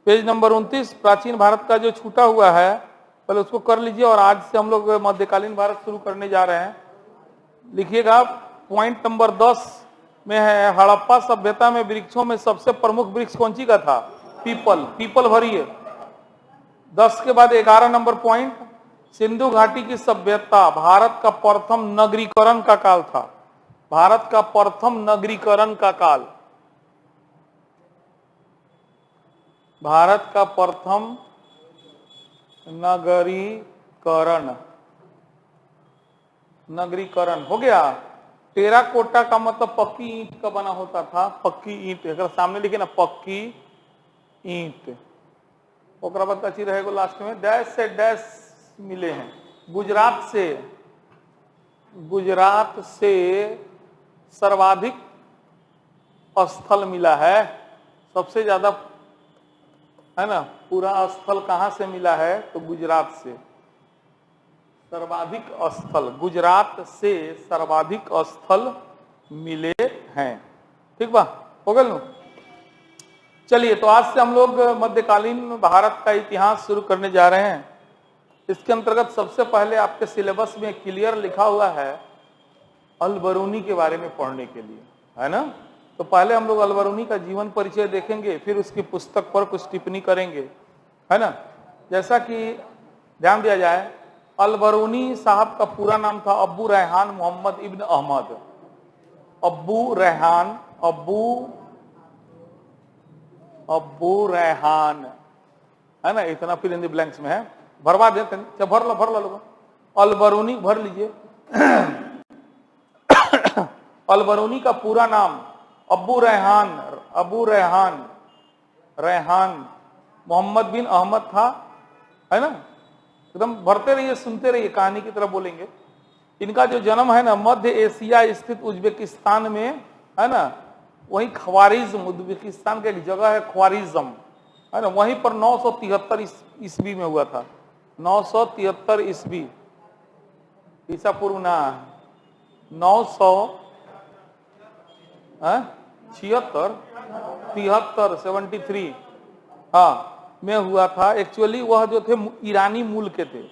Page number 29 प्राचीन भारत का जो छूटा हुआ है पहले उसको कर लीजिए, और आज से हम लोग मध्यकालीन भारत शुरू करने जा रहे हैं। लिखिएगा पॉइंट नंबर 10 में है, हड़प्पा सभ्यता में वृक्षों में सबसे प्रमुख वृक्ष कौन सी का था? पीपल। पीपल भरिए। 10 के बाद 11 नंबर पॉइंट, सिंधु घाटी की सभ्यता भारत का प्रथम नगरीकरण का काल था। भारत का प्रथम नगरीकरण का काल, भारत का प्रथम नगरीकरण, नगरीकरण हो गया। टेराकोटा का मतलब पक्की ईंट का बना होता था, पक्की ईंट। अगर सामने लिखे ना पक्की ईंट, ओकरा बाद अच्छी रहेगा लास्ट में डैश से डैश मिले हैं। गुजरात से सर्वाधिक स्थल मिला है, सबसे ज्यादा है ना। पूरा स्थल कहां से मिला है? तो गुजरात से सर्वाधिक स्थल, गुजरात से सर्वाधिक स्थल मिले हैं। ठीक बा, हो गया नु। चलिए, तो आज से हम लोग मध्यकालीन भारत का इतिहास शुरू करने जा रहे हैं। इसके अंतर्गत सबसे पहले आपके सिलेबस में क्लियर लिखा हुआ है अल-बरूनी के बारे में पढ़ने के लिए, है ना। तो पहले हम लोग अल-बरूनी का जीवन परिचय देखेंगे, फिर उसकी पुस्तक पर कुछ टिप्पणी करेंगे, है ना। जैसा कि ध्यान दिया जाए, अल-बरूनी साहब का पूरा नाम था अब्बू रेहान मोहम्मद इब्न अहमद। अब्बू रेहान, अब्बू रेहान, है ना। इतना फिर इन द ब्लैंक्स में है, भरवा देते हैं। भर लो लोग, अल-बरूनी भर लीजिए। अल-बरूनी का पूरा नाम अब्बू रेहान मोहम्मद बिन अहमद था, है ना। एकदम भरते रहिए, सुनते रहिए, कहानी की तरह बोलेंगे। इनका जो जन्म है ना मध्य एशिया स्थित उज्बेकिस्तान में, है ना। वही ख्वारिज्म, उज्बेकिस्तान का एक जगह है ख्वारिज्म, है ना। वहीं पर 973 ईस्वी में हुआ था। 973 ईस्वी, ईसा पूर्व ना, 973 हाँ में हुआ था। एक्चुअली वह जो थे ईरानी मूल के थे।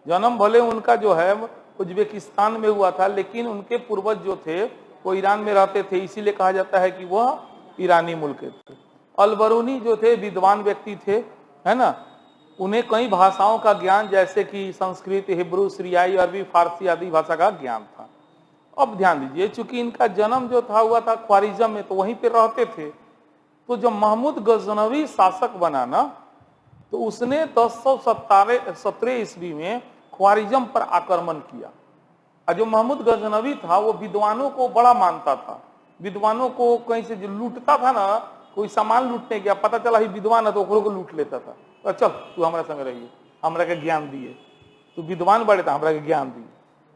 जन्म भले उनका जो है उज्बेकिस्तान में हुआ था, लेकिन उनके पूर्वज जो थे वो ईरान में रहते थे, इसीलिए कहा जाता है कि वह ईरानी मूल के थे। अल-बरूनी जो थे विद्वान व्यक्ति थे, है ना। उन्हें कई भाषाओं का ज्ञान, जैसे कि संस्कृत, हिब्रू, सीरियाई, अरबी, फारसी आदि भाषा का ज्ञान था। अब ध्यान दीजिए, चूंकि इनका जन्म जो था हुआ था ख्वारिज्म में, तो वहीं पे रहते थे। तो जब महमूद गजनवी शासक बना ना, तो उसने 1017 ईस्वी में ख्वारिज्म पर आक्रमण किया। और जो महमूद गजनवी था वो विद्वानों को बड़ा मानता था। विद्वानों को कहीं से जो लूटता था ना, कोई सामान लूटने गया, पता चला ही विद्वान है, तो ओकरों को लूट लेता था। तो चल तू हमारे संग रहिए, हमरा के ज्ञान दिए, तू विद्वान बड़े था, हमरा के ज्ञान दिए,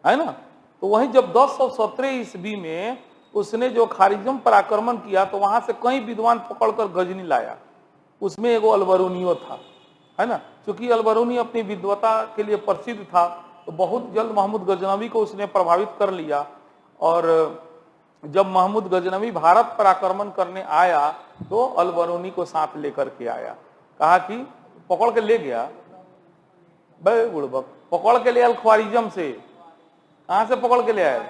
है ना। तो वहीं जब 1017 ईस्वी में उसने जो ख्वारिज्म पर आक्रमण किया, तो वहां से कई विद्वान पकड़कर गजनी लाया। उसमें एगो अल-बरूनियो था, है ना। क्योंकि अल-बरूनी अपनी विद्वता के लिए प्रसिद्ध था, तो बहुत जल्द महमूद गजनवी को उसने प्रभावित कर लिया। और जब महमूद गजनवी भारत पर आक्रमण करने आया, तो अल-बरूनी को साथ लेकर के आया। कहा कि पकड़ के ले गया, पकड़ के ले आया ख्वारिज्म से। कहां से पकड़ के ले आए?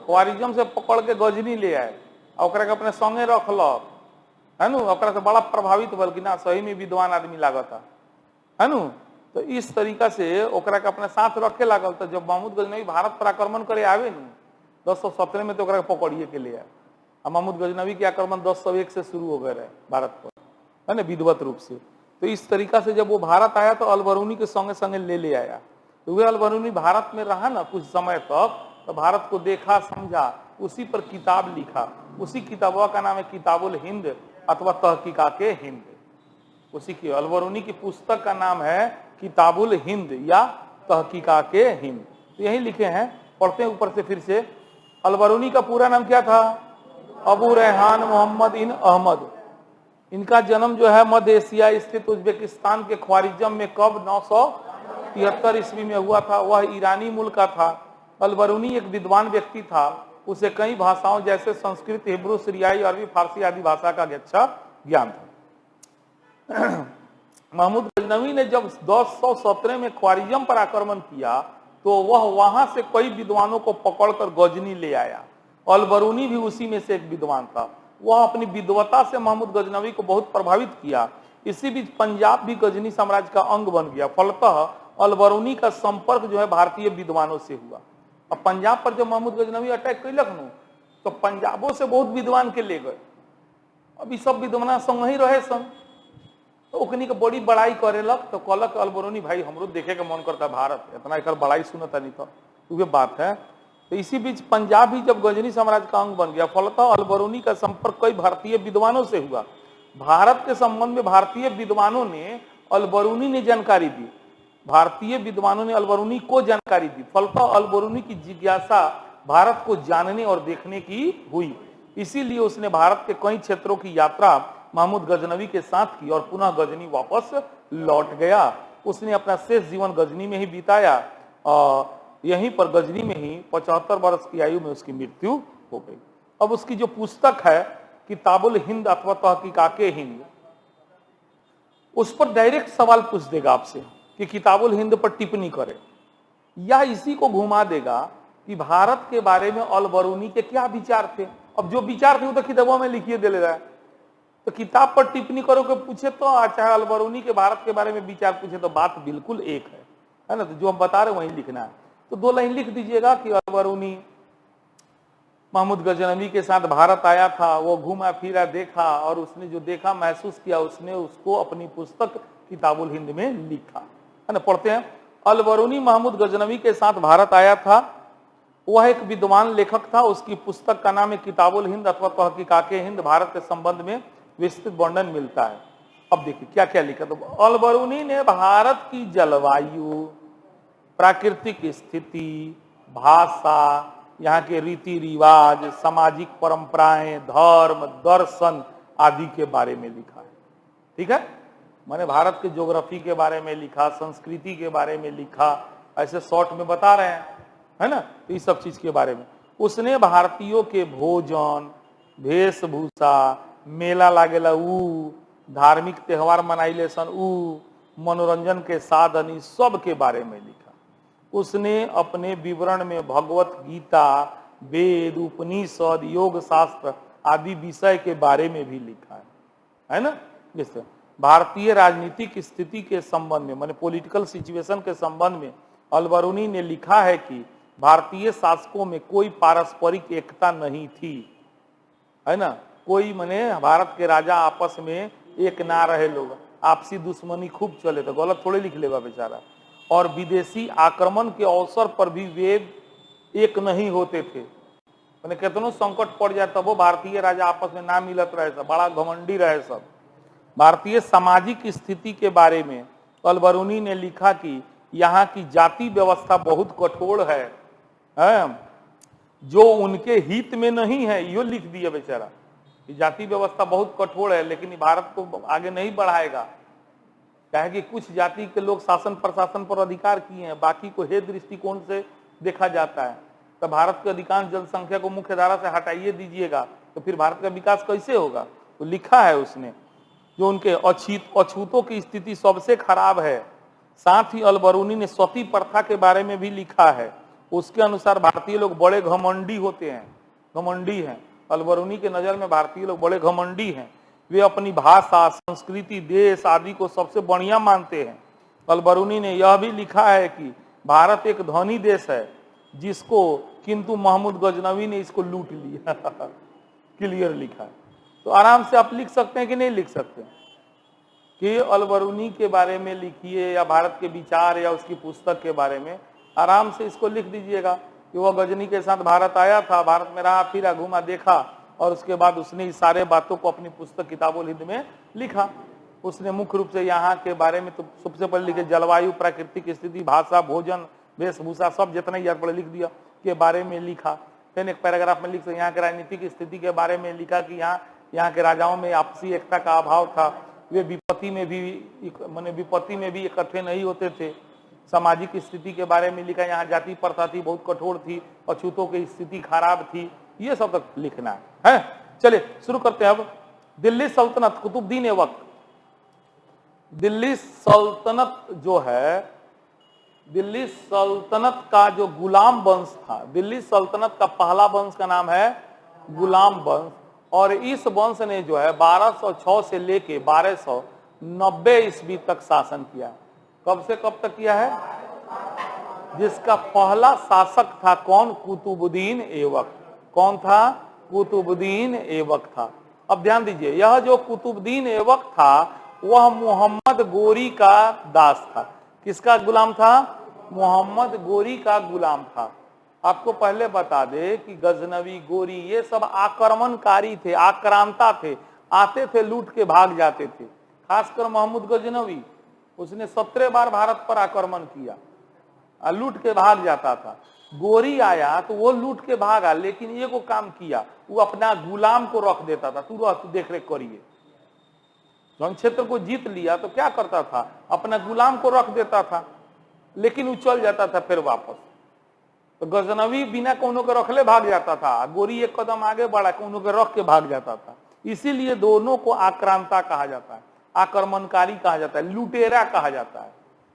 ख्वारिज्म से पकड़ के गजनी ले आए, और अपने संगे रखलक, है नु। ओकरा से बड़ा प्रभावित भल कि ना सही में विद्वान आदमी लागता, है नु। तो इस तरीका से ओकरा के अपने साथ रखे लागल। तो जब महमूद गजनवी भारत पर आक्रमण करे आवे नु 1017 में, तो ओकरा के पकड़िए के ले आए। और महमूद गजनवी के आक्रमण 1001 से शुरू हो गए रहे भारत पर, है ना, विधिवत रूप से। तो इस तरीका से जब वो भारत आया, तो अल-बरूनी के संगे संगे ले आया। तो वे अल-बरूनी भारत में रहा ना कुछ समय तक, तो भारत को देखा, समझा, उसी पर किताब लिखा। उसी किताबों का नाम है किताबुल हिंद अथवा तहकीकाके हिंद। उसी की अल-बरूनी की पुस्तक का नाम है किताबुल हिंद या तहकीकाके हिंद। तो यही लिखे हैं, पढ़ते हैं ऊपर से फिर से। अल-बरूनी का पूरा नाम क्या था? अबू रेहान मोहम्मद इन अहमद। इनका जन्म जो है मध्य एशिया स्थित उज्बेकिस्तान के ख्वारिज्म में कब 973 ईस्वी में हुआ था। वह ईरानी मूल का था। अल-बरूनी एक विद्वान व्यक्ति था। उसे कई भाषाओं जैसे संस्कृत, हिब्रू, सीरियाई, अरबी, फारसी आदि भाषा का अच्छा ज्ञान था। महमूद गजनवी ने जब 1017 में ख्वारिजम पर आक्रमण किया तो वह वहां से कई विद्वानों को पकड़कर गजनी ले आया। अलबरूनी भी उसी में से एक विद्वान था। वह अपनी विद्वता से महमूद गजनवी को बहुत प्रभावित किया। इसी बीच पंजाब भी गजनी साम्राज्य का अंग बन गया। फलतः अलबरूनी का संपर्क जो है भारतीय विद्वानों से हुआ। अब पंजाब पर जब महमूद गजनवी अटैक कैलक न तो पंजाबों से बहुत विद्वान के ले गए। अभी सब विद्वान संग ही रहे सन तो ओकनी के बड़ी बड़ाई करेलक तो कहलक अलबरूनी भाई हमरो देखे के मन करता भारत, इतना एक बड़ाई सुनता नहीं था। ये बात है। तो इसी बीच पंजाब भी जब गजनी साम्राज्य का अंग बन गया, फलतः अलबरूनी का संपर्क कई भारतीय विद्वानों से हुआ। भारत के संबंध में भारतीय विद्वानों ने अलबरूनी ने जानकारी दी। भारतीय विद्वानों ने अलबरूनी को जानकारी दी। फलतः अलबरूनी की जिज्ञासा भारत को जानने और देखने की हुई। इसीलिए उसने भारत के कई क्षेत्रों की यात्रा महमूद गजनवी के साथ की और पुनः गजनी वापस लौट गया। उसने अपना शेष जीवन गजनी में ही बिताया। यहीं पर गजनी में ही 75 वर्ष की आयु में उसकी मृत्यु हो गई। अब उसकी जो पुस्तक है किताबुल हिंद अथवा तहकीकाके हिंद, उस पर डायरेक्ट सवाल पूछ देगा आपसे कि किताबुल हिंद पर टिप्पणी करे, या इसी को घुमा देगा कि भारत के बारे में अलबरूनी के क्या विचार थे। अब जो विचार थे वो तो किताबों में लिखिए दे ले रहा है, तो किताब पर टिप्पणी करो के पूछे तो चाहे अलबरूनी के भारत के बारे में विचार पूछे तो बात बिल्कुल एक है ना। तो जो हम बता रहे वही लिखना है। तो 2 लाइन लिख दीजिएगा कि अलबरूनी महमूद गजनवी के साथ भारत आया था, वो घूमा फिरा देखा और उसने जो देखा महसूस किया उसने उसको अपनी पुस्तक किताबुल हिंद में लिखा, है ना। पढ़ते हैं। अलबरूनी महमूद गजनवी के साथ भारत आया था। वह एक विद्वान लेखक था। उसकी पुस्तक का नाम है किताबुल हिंद अथवा तहकीकाके हिंद। भारत के संबंध में विस्तृत वर्णन मिलता है। अब देखिए क्या क्या लिखा। तो अलबरूनी ने भारत की जलवायु, प्राकृतिक स्थिति, भाषा, यहाँ के रीति रिवाज, सामाजिक परंपराएं, धर्म, दर्शन आदि के बारे में लिखा है। ठीक है, मैंने भारत के ज्योग्राफी के बारे में लिखा, संस्कृति के बारे में लिखा, ऐसे शॉर्ट में बता रहे हैं, है ना। तो इस सब चीज के बारे में उसने भारतीयों के भोजन, वेशभूषा, मेला लागेला ऊ, धार्मिक त्योहार मनाइले सन ऊ, मनोरंजन के साधन, इस सब के बारे में लिखा। उसने अपने विवरण में भगवत गीता, वेद, उपनिषद, योग शास्त्र आदि विषय के बारे में भी लिखा है ना। जैसे भारतीय राजनीतिक स्थिति के संबंध में, माने पॉलिटिकल सिचुएशन के संबंध में अलबरूनी ने लिखा है कि भारतीय शासकों में कोई पारस्परिक एकता नहीं थी, है ना। कोई माने भारत के राजा आपस में एक ना रहे, लोग आपसी दुश्मनी खूब चले, तो गलत थोड़े लिख लेगा बेचारा। और विदेशी आक्रमण के अवसर पर भी वे एक नहीं होते थे, मैंने कितनों संकट पड़ जाए तब वो भारतीय राजा आपस में ना मिलत रहे सब, बड़ा घमंडी रहे सब। भारतीय सामाजिक स्थिति के बारे में अलबरूनी ने लिखा कि यहाँ की जाति व्यवस्था बहुत कठोर है, जो उनके हित में नहीं है। यो लिख दिया बेचारा, जाति व्यवस्था बहुत कठोर है लेकिन भारत को आगे नहीं बढ़ाएगा। कहे कि कुछ जाति के लोग शासन प्रशासन पर अधिकार किए हैं, बाकी को हे दृष्टिकोण से देखा जाता है। तो भारत के अधिकांश जनसंख्या को मुख्य धारा से हटाइए दीजिएगा तो फिर भारत का विकास कैसे होगा। तो लिखा है उसने, जो उनके अछूतों की स्थिति सबसे खराब है। साथ ही अलबरूनी ने सती प्रथा के बारे में भी लिखा है। उसके अनुसार भारतीय लोग बड़े घमंडी होते हैं, घमंडी हैं। अलबरूनी के नजर में भारतीय लोग बड़े घमंडी हैं। वे अपनी भाषा, संस्कृति, देश आदि को सबसे बढ़िया मानते हैं। अलबरूनी ने यह भी लिखा है कि भारत एक धनी देश है जिसको, किंतु महमूद गजनवी ने इसको लूट लिया। क्लियर लिखा है। तो आराम से आप लिख सकते हैं कि नहीं लिख सकते कि अलबरूनी के बारे में लिखिए या भारत के विचार या उसकी पुस्तक के बारे में, आराम से इसको लिख दीजिएगा कि वह गजनी के साथ भारत आया था, भारत में रहा, फिरा, घूमा, देखा और उसके बाद उसने इस सारे बातों को अपनी पुस्तक किताबुल हिंद में लिखा। उसने मुख्य रूप से यहाँ के बारे में तो सबसे पहले लिखे जलवायु, प्राकृतिक स्थिति, भाषा, भोजन, वेशभूषा, सब जितना याद पड़े लिख दिया के बारे में लिखा। फिर एक पैराग्राफ में लिख यहाँ के राजनीतिक स्थिति के बारे में लिखा कि यहाँ के राजाओं में आपसी एकता का अभाव था, वे विपत्ति में भी इकट्ठे नहीं होते थे। सामाजिक स्थिति के बारे में लिखा, यहाँ जाति प्रथा थी, बहुत कठोर थी, अछूतों की स्थिति खराब थी। ये सब तक लिखना है। चलिए शुरू करते हैं। अब दिल्ली सल्तनत, कुतुबुद्दीन ऐबक। दिल्ली सल्तनत जो है, दिल्ली सल्तनत का जो गुलाम वंश था, दिल्ली सल्तनत का पहला वंश का नाम है गुलाम वंश, और इस वंश ने जो है 1206 से लेके 1290 ईस्वी तक शासन किया। कब से कब तक किया है? जिसका पहला शासक था कौन? कुतुबुद्दीन ऐबक। कौन था? कुतुबुद्दीन ऐबक था। अब ध्यान दीजिए, यह जो कुतुबुद्दीन ऐबक था वह मोहम्मद गोरी का दास था। किसका गुलाम था? मोहम्मद गोरी का गुलाम था। आपको पहले बता दे कि गजनवी, गोरी ये सब आक्रमणकारी थे, आक्रांता थे, आते थे लूट के भाग जाते थे। खासकर मोहम्मद गजनवी, उसने 17 बार भारत पर आक्रमण किया, लूट के भाग जाता था। गोरी आया तो वो लूट के भागा, लेकिन ये को काम किया, वो अपना गुलाम को रख देता था, तू देख रेख करिए। जब क्षेत्र को जीत लिया तो क्या करता था? अपना गुलाम को रख देता था, लेकिन वो चल जाता था फिर वापस। तो गजनवी बिना कोनो के रखले भाग जाता था, गोरी एक कदम आगे बढ़ा, कोनो के रख के भाग जाता था। इसीलिए दोनों को आक्रांता कहा जाता है, आक्रमणकारी कहा जाता है, लुटेरा कहा जाता है।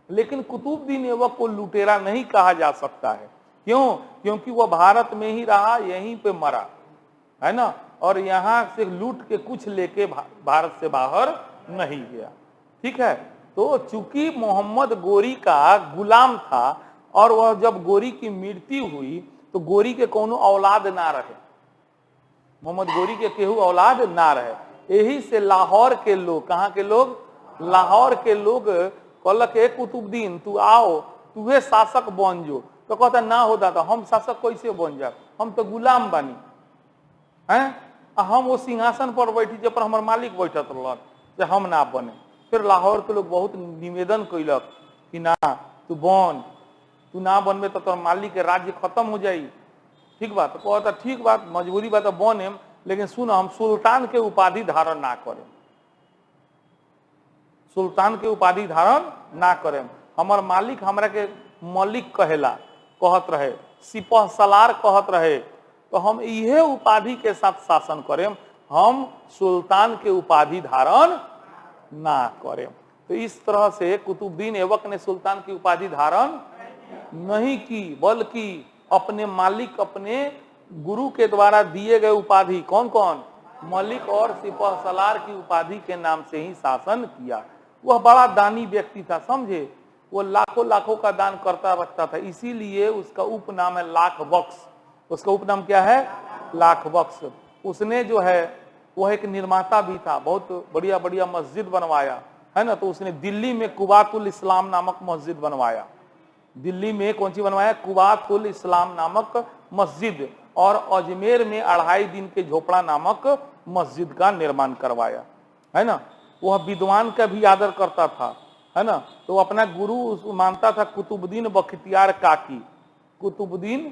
लेकिन कुतुबुद्दीन ऐबक को लुटेरा नहीं कहा जा सकता है। क्यों? क्योंकि वह भारत में ही रहा, यहीं पे मरा, है ना, और यहां से लूट के कुछ लेके भारत से बाहर नहीं गया। ठीक है, तो चूंकि मोहम्मद गोरी का गुलाम था और वह जब गोरी की मृत्यु हुई तो गोरी के कोनो औलाद ना रहे, मोहम्मद गोरी के केहू औलाद ना रहे। यही से लाहौर के लोग, कहाँ के लोग? लाहौर के लोग कहलक, हे कुतुबुद्दीन तू आओ, तुहे शासक बन जो। तो कहता ना हो दादा, हम शासक कैसे बन जाए, हम तो गुलाम बानी हैं, हम वो सिंहासन पर बैठी जे पर हमार मालिक बैठत रहलन, जे हम ना बने। फिर लाहौर के लोग बहुत निवेदन कैलक कि ना तू बन, तू ना बनबे तो तोर मालिक के राज्य खत्म हो जाई। ठीक बात, तो कहता ठीक बात, मजबूरी बात तो बने, लेकिन सुन हम सुल्तान के उपाधि धारण ना करें, सुल्तान के उपाधि धारण ना करें। हमार मालिक हमरा के मलिक कहेला, कहत रहे, सिपह सलार कहत रहे, तो हम इहे उपाधि के साथ शासन करें, हम सुल्तान के उपाधि धारण ना करें। तो इस तरह से कुतुबुद्दीन ऐबक ने सुल्तान की उपाधि धारण नहीं की, बल्कि अपने मालिक, अपने गुरु के द्वारा दिए गए उपाधि, कौन कौन? मलिक और सिपह सलार की उपाधि के नाम से ही शासन किया। वह बड़ा दानी व्यक्ति था, समझे, वो लाखों लाखों का दान करता रखता था, इसीलिए उसका उपनाम है लाख बख्श। उसका उपनाम क्या है? लाख बख्श। उसने जो है वह एक निर्माता भी था, बहुत बढ़िया बढ़िया मस्जिद बनवाया, है ना। तो उसने दिल्ली में कुबातुल इस्लाम नामक मस्जिद बनवाया, दिल्ली में कौन सी बनवाया? कुबातुल इस्लाम नामक मस्जिद, और अजमेर में 2.5 दिन के झोपड़ा नामक मस्जिद का निर्माण करवाया, है ना। वह विद्वान का भी आदर करता था, है ना। तो अपना गुरु मानता था कुतुबुद्दीन बख्तियार काकी, कुतुबुद्दीन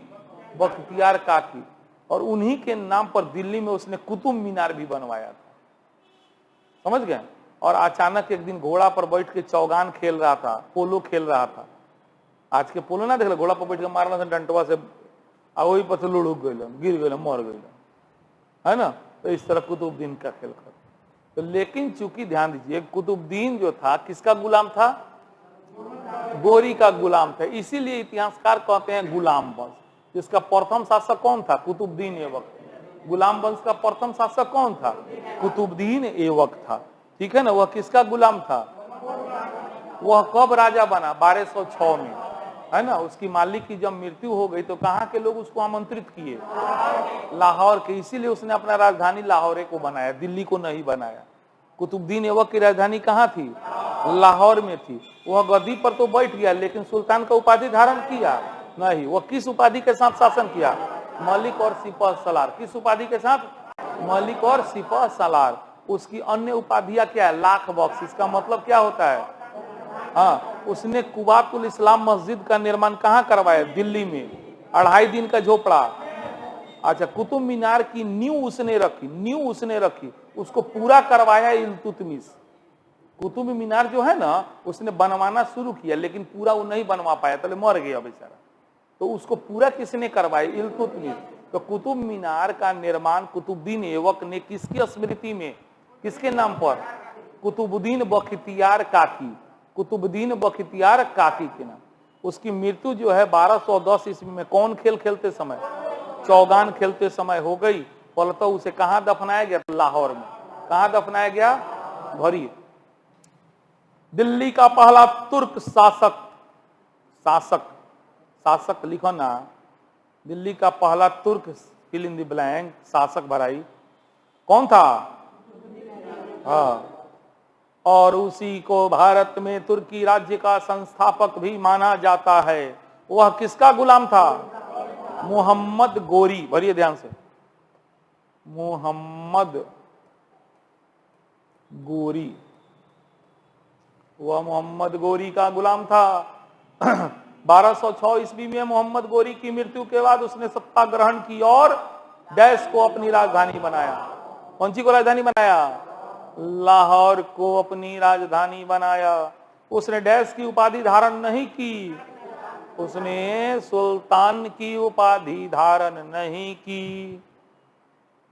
बख्तियार काकी, और उन्हीं के नाम पर दिल्ली में उसने कुतुब मीनार भी बनवाया था, समझ गए। और अचानक एक दिन घोड़ा पर बैठ के चौगान खेल रहा था, पोलो खेल रहा था। आज के पोलो ना देख, घोड़ा पर बैठ के मारना डंटवा से, वही पर लुढ़क गए, गिर गए, मर गए, है ना। तो इस तरह कुतुबुद्दीन का खेल कर। तो लेकिन चूंकि ध्यान दीजिए, कुतुबुद्दीन जो था किसका गुलाम था? गोरी का गुलाम था, इसीलिए इतिहासकार कहते हैं गुलाम वंश। जिसका प्रथम शासक कौन था? कुतुबुद्दीन ऐबक। गुलाम वंश का प्रथम शासक कौन था? कुतुबुद्दीन ऐबक था, ठीक है ना। वह किसका गुलाम था? वह कब राजा बना? 1206 में, है ना। उसकी मालिक की जब मृत्यु हो गई तो कहाँ के लोग उसको आमंत्रित किए? लाहौर के, इसीलिए उसने अपना राजधानी लाहौर को बनाया, दिल्ली को नहीं बनाया। कुतुबुद्दीन ऐबक की राजधानी कहाँ थी? लाहौर में थी। वह गद्दी पर तो बैठ गया, लेकिन सुल्तान का उपाधि धारण किया नहीं। वह किस उपाधि के साथ शासन किया? मलिक और सिपह सलार। किस उपाधि के साथ? मलिक और सिपह सलार। उसकी अन्य उपाधियां क्या है? लाख बख्श। इसका मतलब क्या होता है? हाँ, उसने कुबातुल इस्लाम मस्जिद का निर्माण कहाँ करवाया? दिल्ली में, 2.5 दिन का झोपड़ा। अच्छा, कुतुब मीनार की नींव उसने रखी, नींव उसने रखी, उसको पूरा करवाया इल्तुतमिश। कुतुब मीनार जो है ना, उसने बनवाना शुरू किया, लेकिन पूरा वो नहीं बनवा पाया, तो मर गया बेचारा। तो उसको पूरा किसने करवाया? इल्तुतमिश। तो कुतुब मीनार का निर्माण कुतुबुद्दीन ऐबक ने किसकी स्मृति में, किसके नाम पर? कुतुबुद्दीन बख्तियार काकी, कुतुबुद्दीन बख्तियार काकी के नाम। उसकी मृत्यु जो है 1210 ईस्वी में कौन खेल खेलते समय, चौगान खेलते समय हो गई। फलतः उसे कहां दफनाया गया? लाहौर में। कहां दफनाया गया? भरी। दिल्ली का पहला तुर्क शासक, शासक लिखो ना, दिल्ली का पहला तुर्क फिल इन द ब्लैंक शासक भराई कौन था? हाँ, और उसी को भारत में तुर्की राज्य का संस्थापक भी माना जाता है। वह किसका गुलाम था? मोहम्मद गोरी। भरिए ध्यान से, मोहम्मद गोरी, वह मोहम्मद गोरी का गुलाम था। 1206 ईस्वी में मोहम्मद गोरी की मृत्यु के बाद उसने सत्ता ग्रहण की और डैश को अपनी राजधानी बनाया। कौन सी को राजधानी बनाया? लाहौर को अपनी राजधानी बनाया। उसने डैश की उपाधि धारण नहीं की, उसने सुल्तान की उपाधि धारण नहीं की।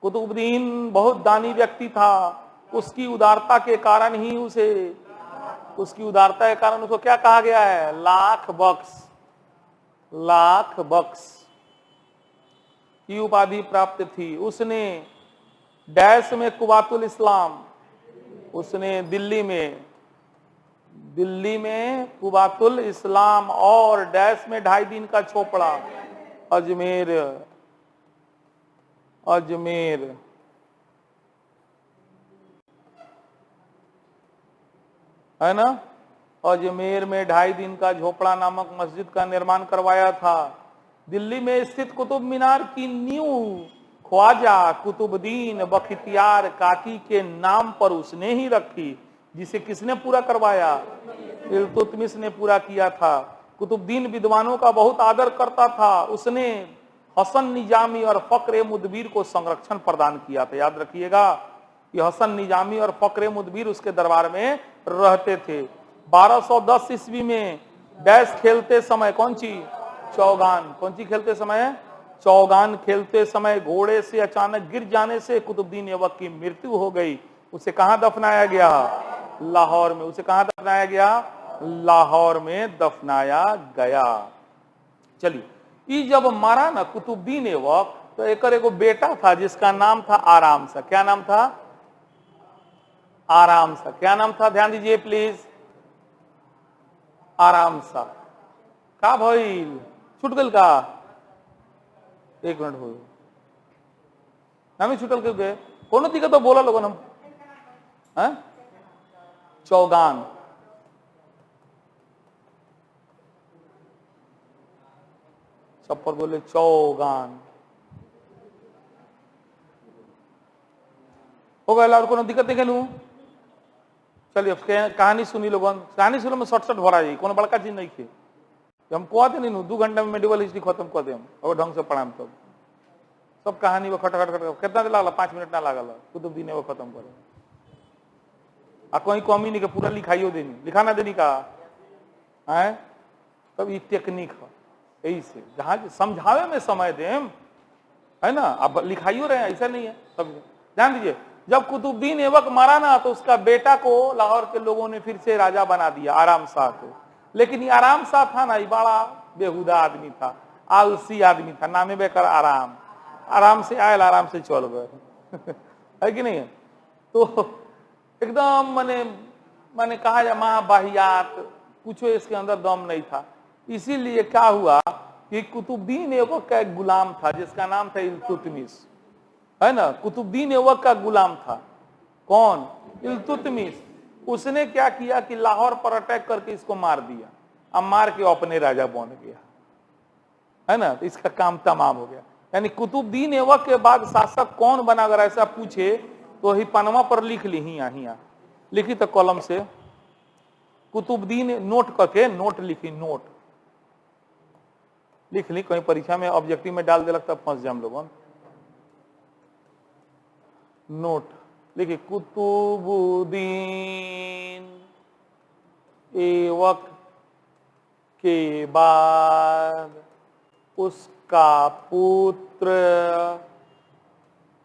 कुतुबुद्दीन बहुत दानी व्यक्ति था। उसकी उदारता के कारण ही उसकी उदारता के कारण उसको क्या कहा गया है? लाख बख्श की उपाधि प्राप्त थी। उसने डैश में कुबातुल इस्लाम, उसने दिल्ली में कुबातुल इस्लाम और डैश में 2.5 दिन का छोपड़ा, अजमेर है ना, अजमेर में 2.5 दिन का झोपड़ा नामक मस्जिद का निर्माण करवाया था। दिल्ली में स्थित कुतुब मीनार की नींव ख्वाजा कुतुबुद्दीन बख्तियार काकी के नाम पर उसने ही रखी, जिसे किसने पूरा करवाया? इल्तुतमिश ने पूरा किया था। कुतुबुद्दीन विद्वानों का बहुत आदर करता था। उसने हसन निजामी और फक्र मुदबिर को संरक्षण प्रदान किया था। याद रखिएगा कि हसन निजामी और फक्र मुदबिर उसके दरबार में रहते थे। 1210 ईस्वी में डैश खेलते समय कौन सी खेलते समय? चौगान खेलते समय घोड़े से अचानक गिर जाने से कुतुबुद्दीन ऐबक की मृत्यु हो गई। उसे कहां दफनाया गया? लाहौर में। उसे कहां दफनाया गया? लाहौर में दफनाया गया। चलिए, ये जब मरा ना कुतुबुद्दीन ऐबक, तो एगो बेटा था जिसका नाम था आराम सा। क्या नाम था? आराम सा। क्या नाम था? ध्यान दीजिए प्लीज, आराम सा। का भइल? छूट गल का? 1 मिनट हो नामी छूटल के गए, कोनो दिक्कत तो बोला लोगन हम है? चौगान, सब पर बोले चौगान हो गया। और कोनो दिक्कत नहीं कहलू। चलिए कहानी सुनी लोगन, कहानी सुनो में शॉर्ट भरा जाए, कोनो बड़का चीज नहीं खे। हम कहते नहीं 2 घंटा में मेडिकल हिस्ट्री खत्म कर दे और ढंग से पढ़ाम। तब सब कहानी वो खटखट कितना देर लागल? 5 मिनट ना लागल कुतुबुद्दीन वो खत्म करे। आ कोई कमी नहीं के पूरा लिखाइयो देनी, लिखाना देनी का है। तब ये टेक्निक है, यही से जहां समझावे में समय देम है ना, अब लिखाइयो रहे ऐसा नहीं है। सब ध्यान दीजिए, जब कुतुबुद्दीन ऐबक मारा ना तो उसका बेटा को लाहौर के लोगों ने फिर से राजा बना दिया, आराम शाह को। लेकिन ये आराम शाह था ना, ये बड़ा बेहुदा आदमी था, आलसी आदमी था। नामे बेकर आराम से आयल, आराम से चल गए। है कि नहीं? तो एकदम मैंने कहा जा महाबाहियात, कुछ इसके अंदर दम नहीं था। इसीलिए क्या हुआ कि कुतुबुद्दीन ऐबक का एक गुलाम था जिसका नाम था इल्तुतमिश, है ना। कुतुबुद्दीन ऐबक का गुलाम था कौन? इल्तुतमिश। उसने क्या किया कि लाहौर पर अटैक करके इसको मार दिया। अब मार के अपने राजा बन गया, है ना। तो इसका काम तमाम हो गया। यानी कुतुबुद्दीन ऐबक के बाद शासक कौन बना? अगर ऐसा पूछे तो ही पनमा पर लिख ली, हिया लिखी तो कलम से कुतुबुद्दीन नोट करके, नोट लिखी, नोट लिख ली। कहीं परीक्षा में ऑब्जेक्टिव में डाल देलक तब फंस जाम लोगन। नोट लिखिए, कुतुबुद्दीन ऐबक के बाद उसका पुत्र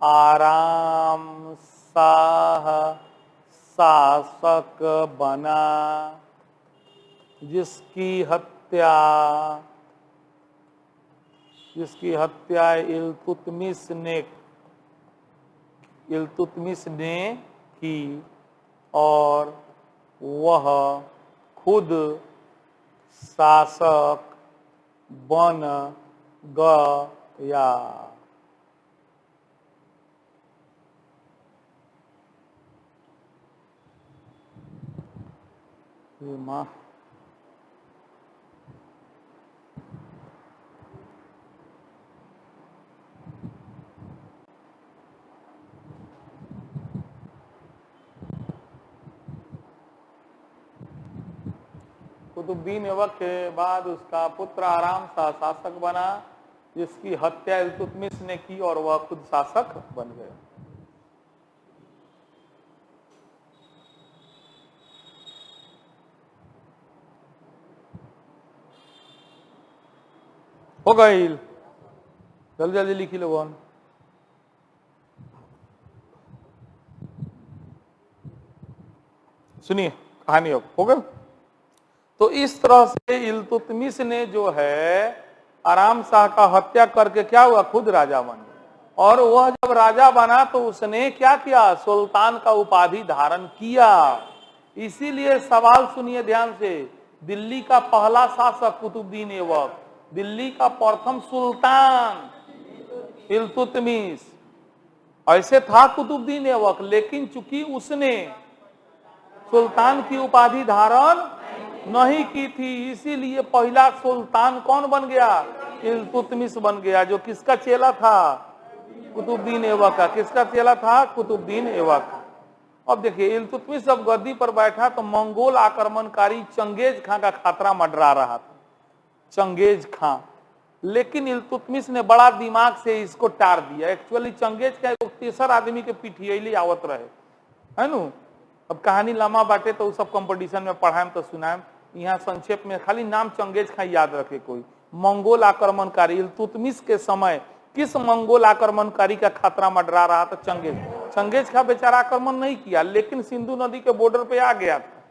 आराम शाह शासक बना, जिसकी हत्या इल्तुतमिश ने की और वह खुद शासक बन गया। माँ कुतुबुद्दीन ऐबक के बाद उसका पुत्र आराम शाह शासक बना, जिसकी हत्या इल्तुतमिश ने की और वह खुद शासक बन गए। हो गई, जल्दी जल्दी लिखी लो। हम सुनिए कहानी अब हो गई। तो इस तरह से इल्तुतमिश ने जो है आराम शाह का हत्या करके क्या हुआ, खुद राजा बन गया। और वह जब राजा बना तो उसने क्या किया, सुल्तान का उपाधि धारण किया। इसीलिए सवाल सुनिए ध्यान से, दिल्ली का पहला शासक कुतुबुद्दीन ऐबक, दिल्ली का प्रथम सुल्तान इल्तुतमिश। ऐसे था कुतुबुद्दीन ऐबक, लेकिन चूंकि उसने सुल्तान की उपाधि धारण नहीं की थी, इसीलिए पहला सुल्तान कौन बन गया, इल्तुतमिश बन गया, जो किसका चेला था, कुतुबुद्दीन ऐबक का। किसका चेला था, कुतुबुद्दीन ऐबक। अब देखिए इल्तुतमिश जब गद्दी पर बैठा तो मंगोल आक्रमणकारी चंगेज खां का खतरा मंडरा रहा था, चंगेज खां। लेकिन इल्तुतमिश ने बड़ा दिमाग से इसको टार दिया। एक्चुअली चंगेज का एक तीसर आदमी के पिठियली आवत रहे, है नु। अब कहानी लंबा बाटे तो सब कंपटीशन में पढ़ाएम तो सुनाएम, यहाँ संक्षेप में खाली नाम चंगेज खां याद रखे कोई। मंगोल आक्रमणकारी इल्तुतमिश के समय किस मंगोल आक्रमणकारी का खतरा मंडरा रहा था, चंगेज खां बेचारा आक्रमण नहीं किया, लेकिन सिंधु नदी के बॉर्डर पे आ गया था।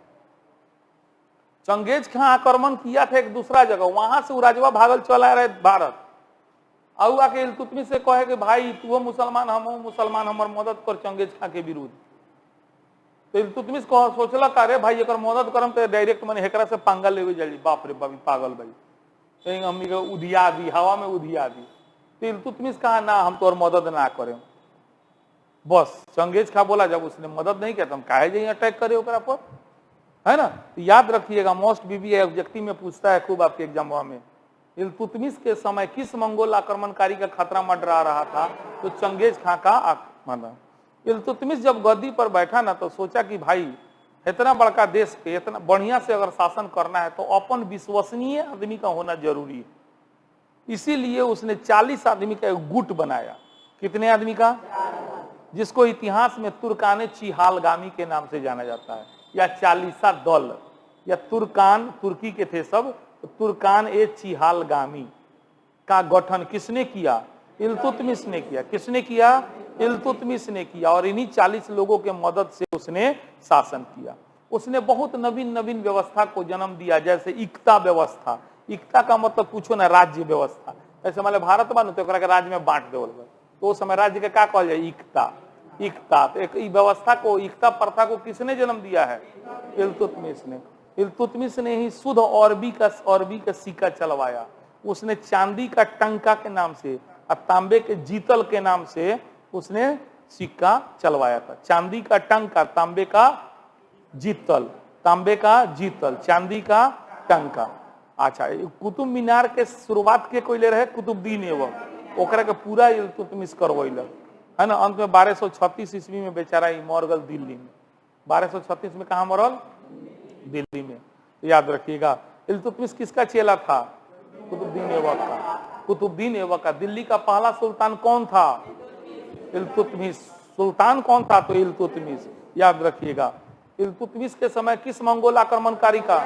चंगेज खां आक्रमण किया था एक दूसरा जगह, वहां से उराजवा भागल चला रहे भारत। और आके इल्तुतमिश से कहे कि भाई तू मुसलमान हम मुसलमान, हमार मदद कर चंगेज खां के विरुद्ध। तो इल्तुतमिश को सोचला अरे भाई एक मदद करम तो डायरेक्ट मैंने हेकरा से पंगा लेवे जाली, बाप रे बाप पागल भाई, कहीं हमनी के उधिया दी, हवा में उधिया दी। तो इल्तुतमिश कहा ना हम तो और मदद ना करें। बस चंगेज खां बोला जब उसने मदद नहीं किया तो हम काहे जाइए अटैक करे ओकरा पर, है ना। तो याद रखिएगा, मोस्ट बीबी ऑब्जेक्टिव में पूछता है खूब आपके एग्जाम में, इल्तुतमिश के समय किस मंगोल आक्रमणकारी का खतरा मंडरा रहा था, तो चंगेज खां का आक्रमण। इल्तुतमिश जब गद्दी पर बैठा ना तो सोचा कि भाई इतना बड़का देश पे इतना बढ़िया से अगर शासन करना है तो अपन विश्वसनीय आदमी का होना जरूरी है। इसीलिए उसने 40 आदमी का एक गुट बनाया। कितने आदमी का, जिसको इतिहास में तुर्काने चिहालगामी के नाम से जाना जाता है, या 40 दल, या तुर्कान, तुर्की के थे सब, तुर्कान ए चिहालगामी का गठन किसने किया, इल्तुतमिश ने किया। किसने किया, इल्तुतमिश ने किया। और इन्हीं 40 लोगों के मदद से उसने शासन किया। उसने बहुत नवीन नवीन व्यवस्था को जन्म दिया, जैसे इक्ता व्यवस्था। इक्ता का मतलब पूछो ना, राज्य व्यवस्था। ऐसे मान भारत बनो तो राज्य में बांट देवल गए, तो उस समय राज्य के क्या कहल जाए, इक्ता। इक्ता तो एक व्यवस्था को, इक्ता प्रथा को किसने जन्म दिया है, इल्तुतमिश ने। इल्तुतमिश ने ही शुद्ध अरबी का सिक्का चलवाया। उसने चांदी का टंका के नाम से और तांबे के जीतल के नाम से उसने सिक्का चलवाया था। चांदी का टंका, तांबे का जीतल, तांबे का जीतल, चांदी का टंका। अच्छा, कुतुब मीनार के शुरुआत के कोई ले रहे, कुतुबुद्दीन ऐबक, ओकरा के पूरा इल्तुतमिश करवैलक, है ना। अंत में 1236 ईस्वी में बेचारा ही मर गल दिल्ली में। 1236 में कहा मरल, दिल्ली में। याद रखिएगा, इल्तुतमिश किसका चेला था, कुतुबुद्दीन ऐबक का। कुतुबुद्दीन ऐबक का। दिल्ली का पहला सुल्तान कौन था, इल्तुतमिश। सुल्तान कौन था, तो इल्तुतमिश। याद रखिएगा, इल्तुतमिश के समय किस मंगोल आक्रमणकारी का,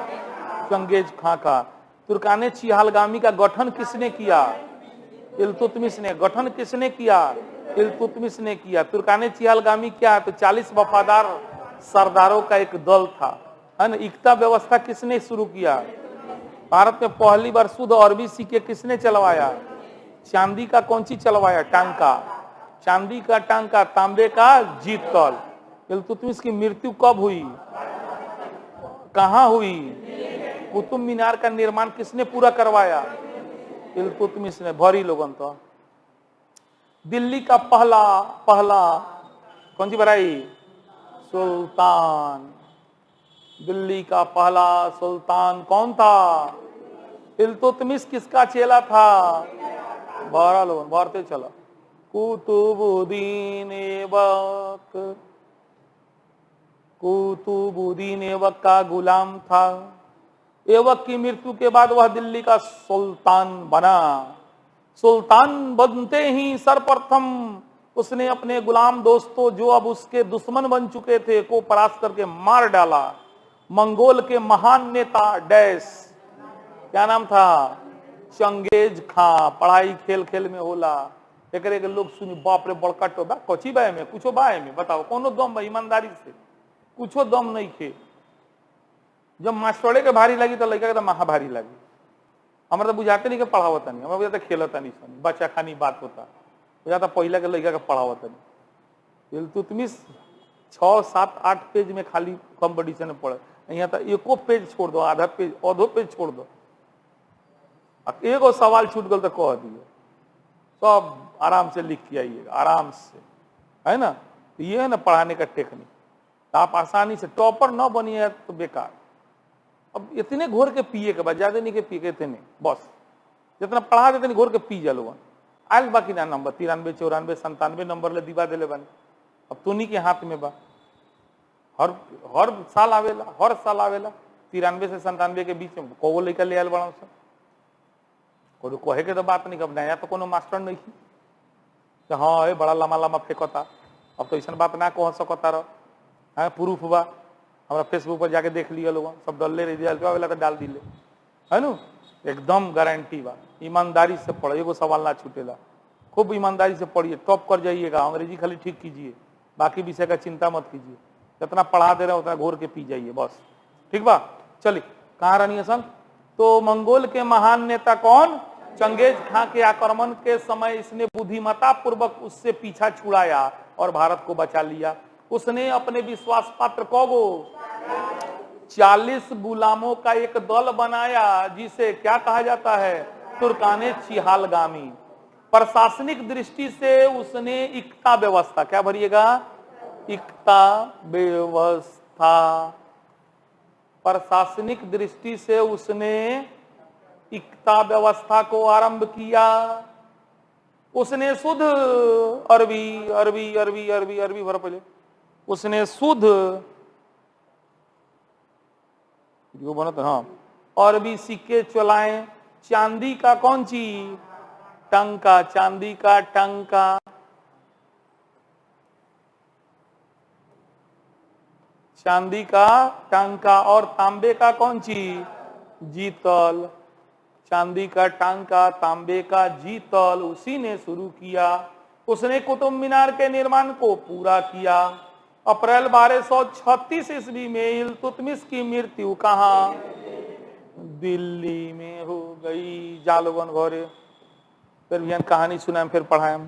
चंगेज खां का। तुर्काने चिहालगामी का गठन किसने किया, इल्तुतमिश ने। गठन किसने किया, इल्तुतमिश ने किया। तुर्काने चिहालगामी क्या है, तो 40 वफादार सरदारों का एक दल था, है ना। इकता व्यवस्था किसने शुरू किया? भारत में पहली बार शुद्ध अरबी सिक्के किसने चलवाया? चांदी का कौन चीज चलवाया? टांका। चांदी का टांका, तांबे का जीतल। इल्तुतमिश की मृत्यु कब हुई? कहां हुई? कुतुब मीनार का निर्माण किसने पूरा करवाया? इल्तुतमिश ने। भरी लोगन तो दिल्ली का पहला पहला कौन सी बनाई? सुल्तान। दिल्ली का पहला सुल्तान कौन था? इल्तुतमिश किसका चेला था? 12 लोगन भारते चला। कुतुबुद्दीन ऐबक, कुतुबुद्दीन ऐबक का गुलाम था। ऐबक की मृत्यु के बाद वह दिल्ली का सुल्तान बना। सुल्तान बनते ही सर्वप्रथम उसने अपने गुलाम दोस्तों, जो अब उसके दुश्मन बन चुके थे, को परास्त करके मार डाला। मंगोल के महान नेता डैश, क्या नाम था? चंगेज खां। पढ़ाई खेल खेल में होला। एक लोग सुनी, बाप रे बड़का टोबा कची बाय में कुछो बाय में बताओ, कोनो दम भाई ईमानदारी से कुछो दम नहीं खे। जब मास्टरे के भारी लगी तो लड़का के महा भारी लगी। हमारे तो बुझाते नहीं कि पढ़ावता नहीं, हमारे बुझाता खेलता नहीं, सन बच्चा खानी बात होता बुझाता पहला के लड़का के पढ़ावता नहीं। इल्तुतमिश 6, 7, 8 पेज में खाली कंपटीशन में पढ़े। यहाँ तो एको पेज छोड़ दो, आधा पेज, आधो पेज छोड़ दो, एगो सवाल छूट गल तो कह दिए, सब आराम से लिख के आइएगा, आराम से, है ना। तो ये है ना पढ़ाने का टेक्निक। तो आप आसानी से टॉपर न बनिए तो बेकार। अब इतने घोर के पिए के बाद, ज्यादा नहीं के पी के इतने, बस जितना पढ़ा देते नहीं घोर के पी जालो आयल। बाकी ना नंबर 93, 94, 97 नंबर ले दिवा दिले बने। अब तुनी के हाथ में बा। हर साल आवेला, हर साल आवेला 93 से 97 के बीच में को लड़का ले आयल बड़ा सब। को कहे के तो बात नहीं, कब नया तो कोनो मास्टर नहीं कि हाँ ये बड़ा लम्बा लम्बा फेंकता। अब तो ऐसा बात ना कह सकता रह, है प्रूफ बा। हमारा फेसबुक पर जाके देख लिया लोग, सब डल्ले रिजल्ट वाला तो डाल दिले, है ना। एकदम गारंटी बा। ईमानदारी से पढ़े, एगो सवाल ना छूटेला। खूब ईमानदारी से पढ़िए, टॉप कर जाइएगा। अंग्रेजी खाली ठीक कीजिए, बाकी विषय का चिंता मत कीजिए। जितना पढ़ा दे रहे उतना घोर के पी जाइए, बस। ठीक बा, चलिए कहाँ रहनी है सन। तो मंगोल के महान नेता कौन? चंगेज खां के आक्रमण के समय इसने बुद्धिमत्ता पूर्वक उससे पीछा छुड़ाया और भारत को बचा लिया। उसने अपने विश्वास पात्र को 40 गुलामों का एक दल बनाया, जिसे क्या कहा जाता है? तुर्काने चिहालगामी। प्रशासनिक दृष्टि से उसने इकता व्यवस्था, क्या भरिएगा? इकता व्यवस्था। प्रशासनिक दृष्टि से उसने इकता व्यवस्था को आरंभ किया। उसने शुद्ध अरबी अरबी अरबी अरबी अरबी भर पहले उसने शुद्ध बनता, हाँ, अरबी सिक्के चलाए। चांदी का कौन चीज? टंका। चांदी का टंका। चांदी का टंका। और तांबे का कौन चीज? जीतल। चांदी का टांका, तांबे का जीतल उसी ने शुरू किया। उसने कुतुब मीनार के निर्माण को पूरा किया। अप्रैल 1236 ईस्वी में इल्तुतमिश की मृत्यु कहाँ? दिल्ली में हो गई। जालोगन घरे। फिर भी कहानी सुनाएं, फिर पढ़ाएं।